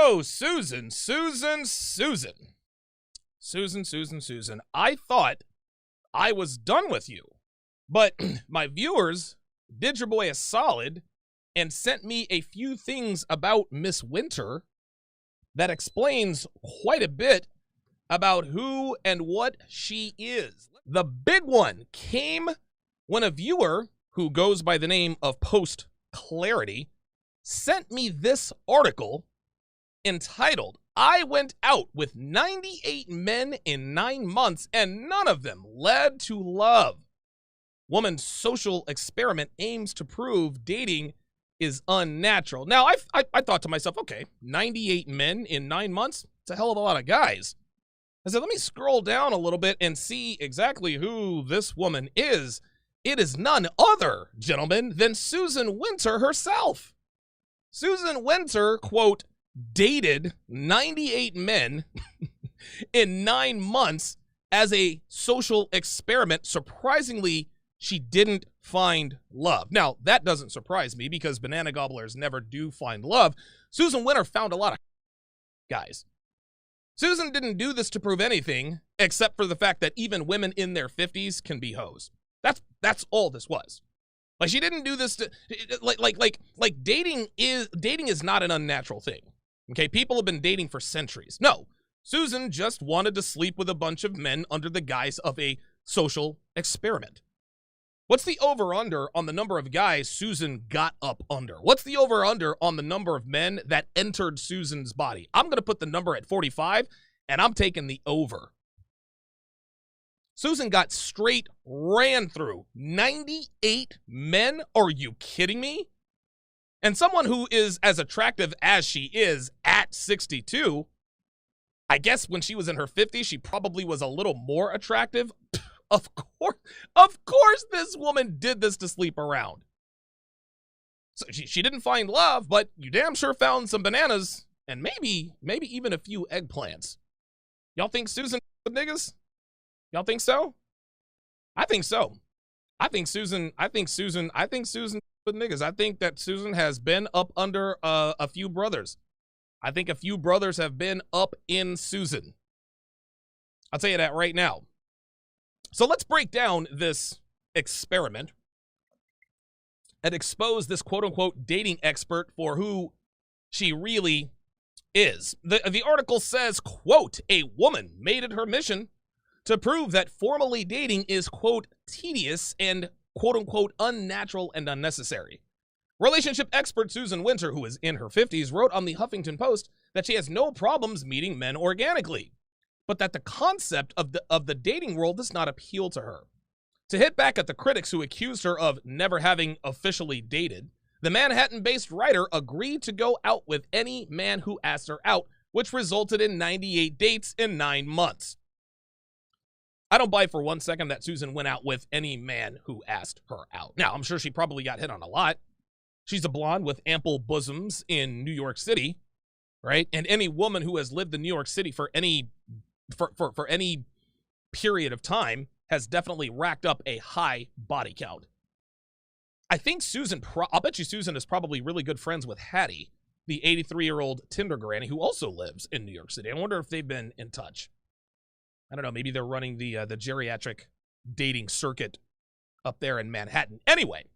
Oh, Susan. I thought I was done with you, but my viewers did your boy a solid and sent me a few things about Miss Winter that explains quite a bit about who and what she is. The big one came when a viewer who goes by the name of Post Clarity sent me this article entitled, "I went out with 98 men in 9 months and none of them led to love. Woman's social experiment aims to prove dating is unnatural." Now, I thought to myself, okay, 98 men in 9 months? It's a hell of a lot of guys. I said, let me scroll down a little bit and see exactly who this woman is. It is none other, gentlemen, than Susan Winter herself. Susan Winter, quote, dated 98 men in 9 months as a social experiment. Surprisingly, she didn't find love. Now, that doesn't surprise me because banana gobblers never do find love. Susan Winter found a lot of guys. Susan didn't do this to prove anything except for the fact that even women in their 50s can be hoes. That's all this was. Like, she didn't do this to like dating is not an unnatural thing. Okay, people have been dating for centuries. No, Susan just wanted to sleep with a bunch of men under the guise of a social experiment. What's the over-under on the number of guys Susan got up under? What's the over-under on the number of men that entered Susan's body? I'm going to put the number at 45, and I'm taking the over. Susan got straight ran through 98 men? Are you kidding me? And someone who is as attractive as she is at 62, I guess when she was in her 50s, she probably was a little more attractive. Of course this woman did this to sleep around. So she didn't find love, but you damn sure found some bananas and maybe even a few eggplants. Y'all think Susan with niggas? Y'all think so? I think so. I think Susan with niggas. I think that Susan has been up under a few brothers. I think a few brothers have been up in Susan. I'll tell you that right now. So let's break down this experiment and expose this quote-unquote dating expert for who she really is. The article says, quote, "A woman made it her mission to prove that formally dating is, quote, tedious and, quote-unquote, unnatural and unnecessary. Relationship expert Susan Winter, who is in her 50s, wrote on the Huffington Post that she has no problems meeting men organically, but that the concept of the dating world does not appeal to her. To hit back at the critics who accused her of never having officially dated, the Manhattan-based writer agreed to go out with any man who asked her out, which resulted in 98 dates in 9 months. I don't buy for 1 second that Susan went out with any man who asked her out. Now, I'm sure she probably got hit on a lot. She's a blonde with ample bosoms in New York City, right? And any woman who has lived in New York City for any period of time has definitely racked up a high body count. I think I'll bet you Susan is probably really good friends with Hattie, the 83-year-old Tinder granny who also lives in New York City. I wonder if they've been in touch. I don't know, maybe they're running the geriatric dating circuit up there in Manhattan. Anyway,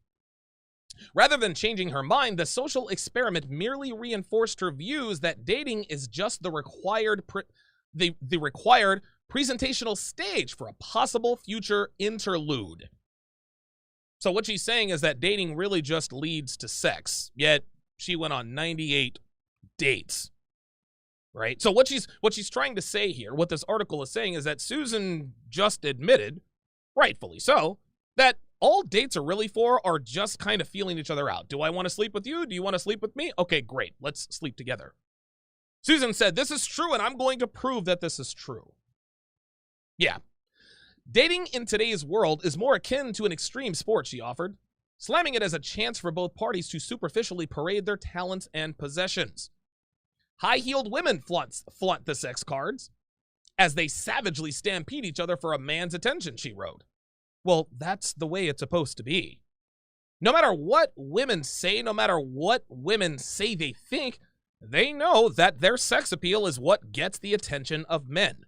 rather than changing her mind, the social experiment merely reinforced her views that dating is just the required presentational stage for a possible future interlude. So what she's saying is that dating really just leads to sex, yet she went on 98 dates. Right? So what she's trying to say here, what this article is saying, is that Susan just admitted, rightfully so, that all dates are really for are just kind of feeling each other out. Do I want to sleep with you? Do you want to sleep with me? Okay, great. Let's sleep together. Susan said, "This is true, and I'm going to prove that this is true." Yeah. Dating in today's world is more akin to an extreme sport, she offered, slamming it as a chance for both parties to superficially parade their talents and possessions. High-heeled women flaunt the sex cards as they savagely stampede each other for a man's attention, she wrote. Well, that's the way it's supposed to be. No matter what women say, no matter what women say they think, They know that their sex appeal is what gets the attention of men.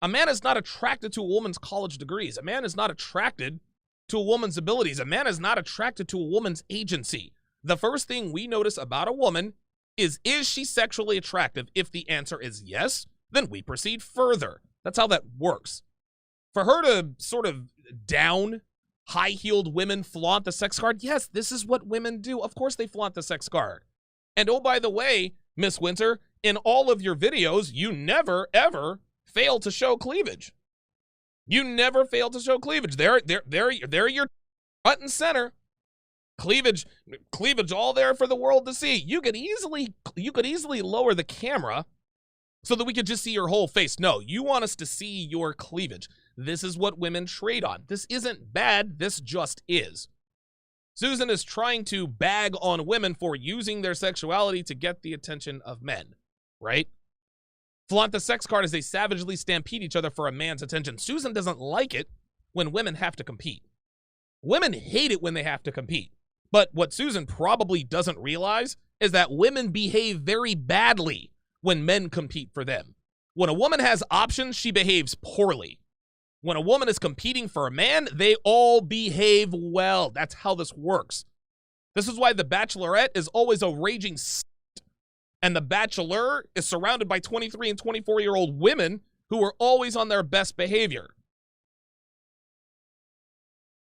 A man is not attracted to a woman's college degrees. A man is not attracted to a woman's abilities. A man is not attracted to a woman's agency. The first thing we notice about a woman is she sexually attractive? If the answer is yes, then we proceed further. That's how that works. For her to sort of down high-heeled women flaunt the sex card, yes, this is what women do. Of course they flaunt the sex card. And oh, by the way, Miss Winter, in all of your videos, you never, ever fail to show cleavage. You never fail to show cleavage. There you're front and center. Cleavage all there for the world to see. You could easily lower the camera so that we could just see your whole face. No, you want us to see your cleavage. This is what women trade on. This isn't bad, this just is. Susan is trying to bag on women for using their sexuality to get the attention of men, right? Flaunt the sex card as they savagely stampede each other for a man's attention. Susan doesn't like it when women have to compete. Women hate it when they have to compete. But what Susan probably doesn't realize is that women behave very badly when men compete for them. When a woman has options, she behaves poorly. When a woman is competing for a man, they all behave well. That's how this works. This is why The Bachelorette is always a raging and The Bachelor is surrounded by 23 and 24-year-old women who are always on their best behavior.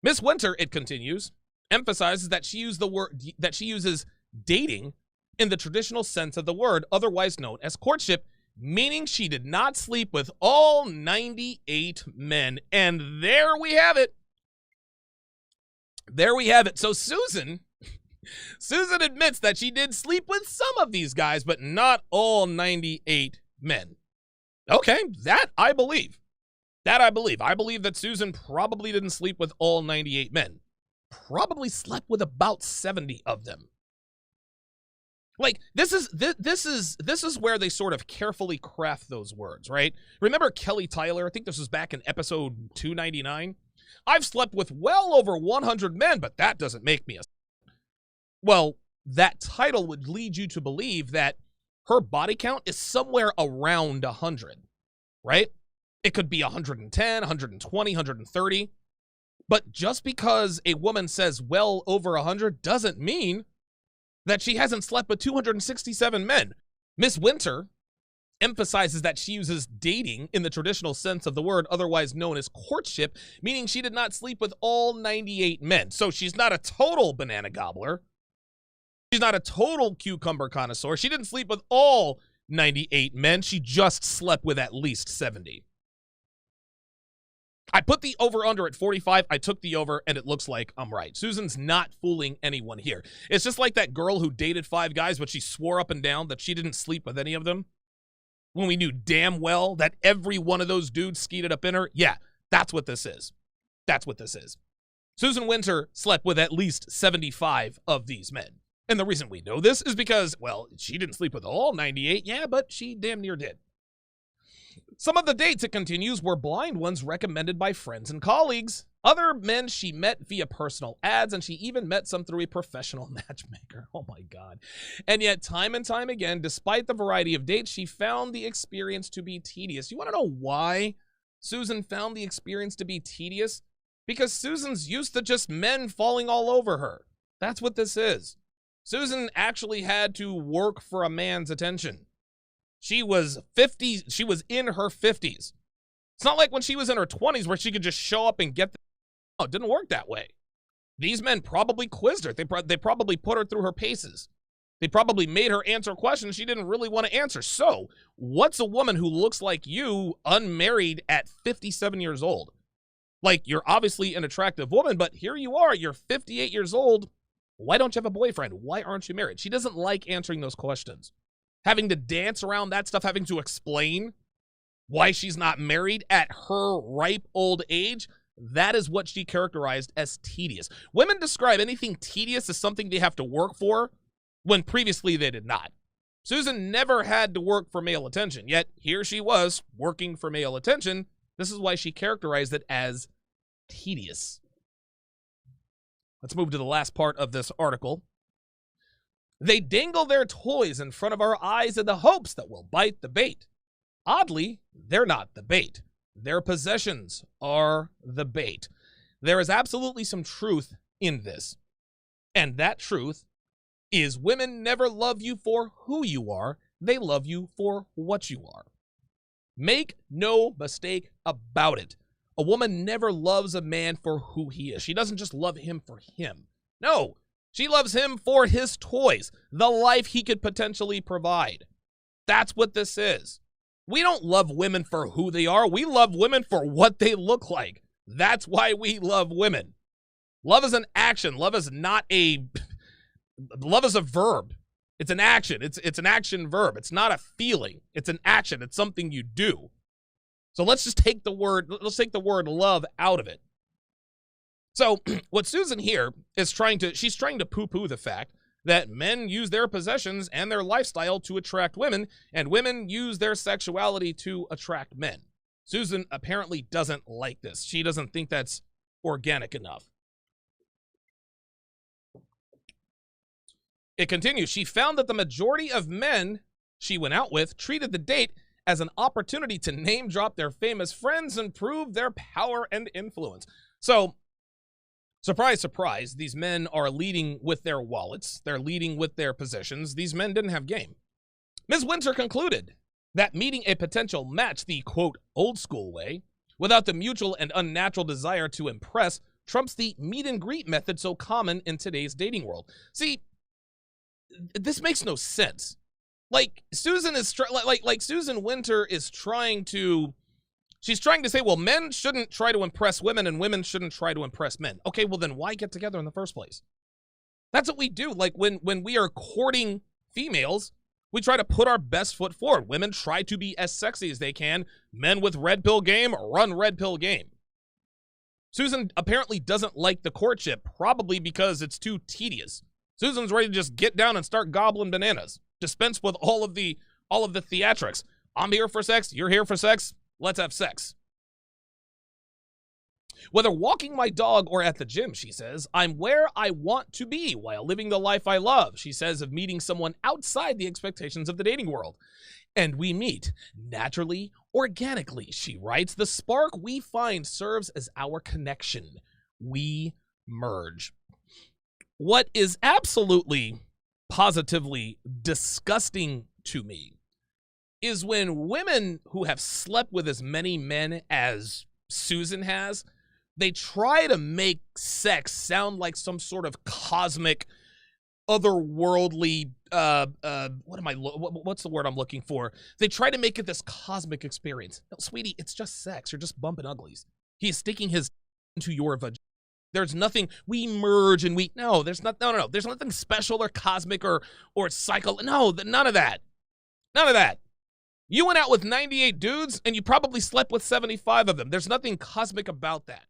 Miss Winter, it continues, emphasizes that she uses dating in the traditional sense of the word, otherwise known as courtship, meaning she did not sleep with all 98 men. And there we have it. There we have it. So Susan admits that she did sleep with some of these guys, but not all 98 men. Okay, that I believe. I believe that Susan probably didn't sleep with all 98 men. Probably slept with about 70 of them. Like, this is where they sort of carefully craft those words, right? Remember Kelly Tyler? I think this was back in episode 299. I've slept with well over 100 men, but that doesn't make me a... Well, that title would lead you to believe that her body count is somewhere around 100, right? It could be 110, 120, 130. But just because a woman says well over 100 doesn't mean that she hasn't slept with 267 men. Miss Winter emphasizes that she uses dating in the traditional sense of the word, otherwise known as courtship, meaning she did not sleep with all 98 men. So she's not a total banana gobbler. She's not a total cucumber connoisseur. She didn't sleep with all 98 men. She just slept with at least 70. I put the over-under at 45. I took the over, and it looks like I'm right. Susan's not fooling anyone here. It's just like that girl who dated 5 guys, but she swore up and down that she didn't sleep with any of them. When we knew damn well that every one of those dudes skeeted up in her. Yeah, that's what this is. That's what this is. Susan Winter slept with at least 75 of these men. And the reason we know this is because, well, she didn't sleep with all 98. Yeah, but she damn near did. Some of the dates, it continues, were blind ones recommended by friends and colleagues. Other men she met via personal ads, and she even met some through a professional matchmaker. Oh my God. And yet, time and time again, despite the variety of dates, she found the experience to be tedious. You want to know why Susan found the experience to be tedious? Because Susan's used to just men falling all over her. That's what this is. Susan actually had to work for a man's attention. She was in her 50s. It's not like when she was in her 20s where she could just show up and get no, it didn't work that way. These men probably quizzed her. They probably put her through her paces. They probably made her answer questions she didn't really want to answer. So, what's a woman who looks like you, unmarried at 57 years old? Like, you're obviously an attractive woman, but here you are, you're 58 years old. Why don't you have a boyfriend? Why aren't you married? She doesn't like answering those questions. Having to dance around that stuff, having to explain why she's not married at her ripe old age, that is what she characterized as tedious. Women describe anything tedious as something they have to work for when previously they did not. Susan never had to work for male attention, yet here she was working for male attention. This is why she characterized it as tedious. Let's move to the last part of this article. They dangle their toys in front of our eyes in the hopes that we'll bite the bait. Oddly, they're not the bait. Their possessions are the bait. There is absolutely some truth in this. And that truth is women never love you for who you are. They love you for what you are. Make no mistake about it. A woman never loves a man for who he is. She doesn't just love him for him. No, she loves him for his toys, the life he could potentially provide. That's what this is. We don't love women for who they are. We love women for what they look like. That's why we love women. Love is an action. Love is a verb. It's an action. It's an action verb. It's not a feeling. It's an action. It's something you do. So let's take the word love out of it. So what Susan here is she's trying to poo-poo the fact that men use their possessions and their lifestyle to attract women, and women use their sexuality to attract men. Susan apparently doesn't like this. She doesn't think that's organic enough. It continues. She found that the majority of men she went out with treated the date as an opportunity to name drop their famous friends and prove their power and influence. So, surprise, surprise, these men are leading with their wallets. They're leading with their possessions. These men didn't have game. Ms. Winter concluded that meeting a potential match the, quote, old school way, without the mutual and unnatural desire to impress, trumps the meet and greet method so common in today's dating world. See, this makes no sense. Like, Susan is Susan Winter is trying to say, well, men shouldn't try to impress women and women shouldn't try to impress men. Okay, well then why get together in the first place? That's what we do. Like when we are courting females, we try to put our best foot forward. Women try to be as sexy as they can. Men with red pill game run red pill game. Susan apparently doesn't like the courtship, probably because it's too tedious. Susan's ready to just get down and start gobbling bananas. Dispense with all of the theatrics. I'm here for sex. You're here for sex. Let's have sex. Whether walking my dog or at the gym, she says, I'm where I want to be while living the life I love, she says, of meeting someone outside the expectations of the dating world. And we meet naturally, organically, she writes. The spark we find serves as our connection. We merge. What is absolutely, positively disgusting to me is when women who have slept with as many men as Susan has, they try to make sex sound like some sort of cosmic, otherworldly, what's the word I'm looking for? They try to make it this cosmic experience. No, sweetie, it's just sex. You're just bumping uglies. He's sticking his into your vagina. There's nothing, we merge and no, there's no. There's nothing special or cosmic or cycle. No, none of that. None of that. You went out with 98 dudes and you probably slept with 75 of them. There's nothing cosmic about that.